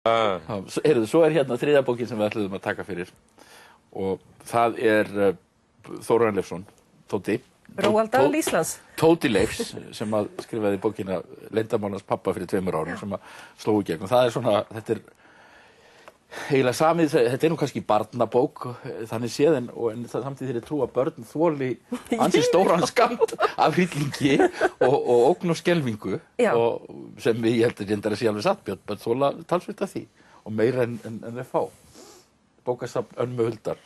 Svo hérna þriðja bókin sem við ætluðum að taka fyrir og það Þórarinn Leifsson, Tóti Róald Dahl Íslands Tóti Leifs sem að skrifaði bókina Leyndarmál hans pabba fyrir 2 árum sem að sló í gegn og það svona, þetta eiginlega samið, þetta nú kannski barnabók þannig séð en samtíð þeirri trú að börn þoli ansi stóran skamt af hryllingi og ógn og skelfingu og sem ég heldur reyndar að sé alveg satt börn þola talsvert af því og meira en þeir fá bókasafn Önnu Huldar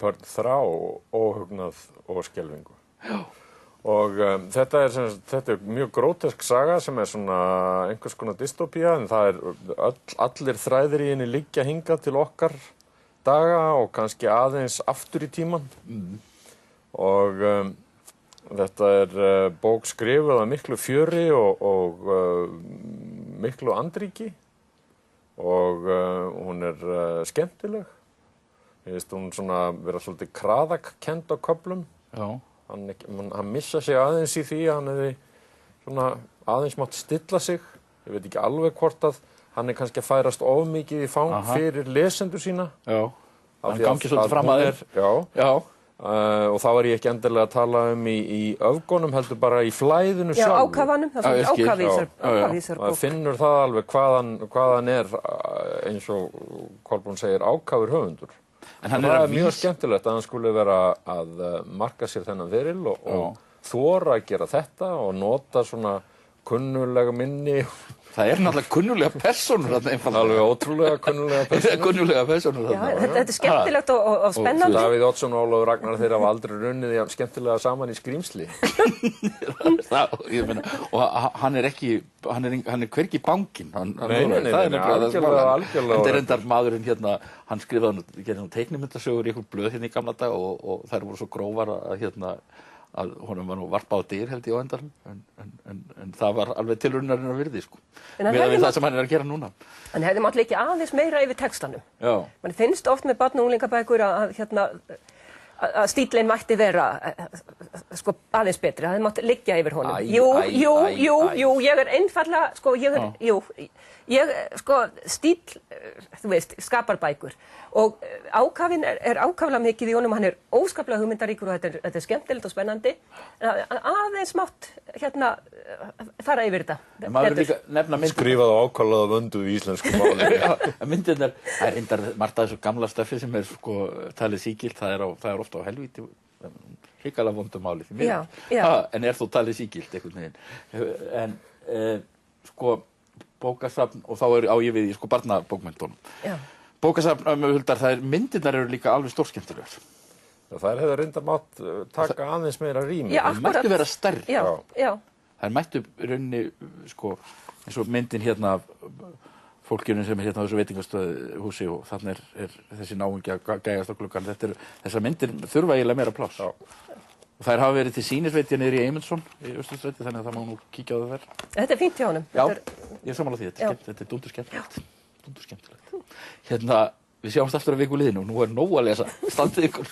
Börn þrá óhugnað og skelfingu og þetta er mjög grótesk saga sem svona einhvers konar dystopía en það allir þræðir í henni liggja hingað til okkar daga og kannski aðeins aftur í tíman og þetta bók skrifuð af miklu fjöri og miklu andríki og hún skemmtileg ég veist hún svona vera svolítið kraðakkennd á köflum hann missa sig aðeins í því að hann hefði svona aðeins mátt stilla sig ég veit ekki alveg hvort að hann kannski að færast of mikið í fang fyrir lesendur sína hann gangi svolítið fram að þér og það var ég ekki endilega að tala í öfgunum heldur bara í flæðinu sjálf ákafanum, það er ákavísar það finnur það alveg hvað hann eins og Kolbrún segir ákafur höfundur en það mjög skemmtilegt að hann skuli vera að marka sér þennan feril og þora að gera þetta og nota svona kunnulega minni það náttúrulega kunnulega persónur alveg ótrúlega kunnulega persónur þetta skemmtilegt og spennandi Davíð Oddsson og Ólafur Ragnar þeir hafa aldrei runnið skemmtilega saman í Skrýmsli og hann hvergi banginn algjörlega þetta endar maðurinn hérna hann skrifaði teiknimyndasögur í einhver blöð hérna í gamla dag og þær voru svo grófar að honum var nú varpað á dyr held ég á endanum en það var alveg tilraunarinnar virði með það sem hann að gera núna hann hefði mátt leikja aðeins meira yfir textanum mann finnst oft með barn- og unglingabækur að stíllinn mætti vera aðeins betri, það hefði mátt liggja yfir honum jú, ég einfaldlega stíll, þú veist, skapar bækur og ákafinn ákaflega mikið í honum, hann óskaplega hugmyndaríkur og þetta skemmtilegt og spennandi aðeins mátt fara yfir þetta skrifað og ákaflega vönduð í íslensku máli myndirnar, það reyndar margt af þessu gamla stöffi sem talið sígilt, það ofta á helvíti hrikalega vondu máli en þó talið sígilt einhvern veginn en bókasafn og þá á ég við í barnabókmenntunum bókasafn Önnu Huldar, myndirnar eru líka alveg stórskemmtilegar þær hefðu reyndar mátt taka aðeins meira rými þær mættu vera stærri þær mættu rauninni eins og myndin hérna af fólkinu sem hérna á þessu veitingastöðhúsi og þannig þessi náungi að gæjast á gluggann þessar myndir þurfa eiginlega meira pláss og þær hafa verið til sýnis veit ég niður í Eymundsson í Austurstræti þannig að það má nú kíkja á það þær þetta fínt hjá honum ég er sammála því, þetta dundur skemmtilegt hérna, við sjáumst aftur að viku liðinu og nú nóg að lesa, standið ykkur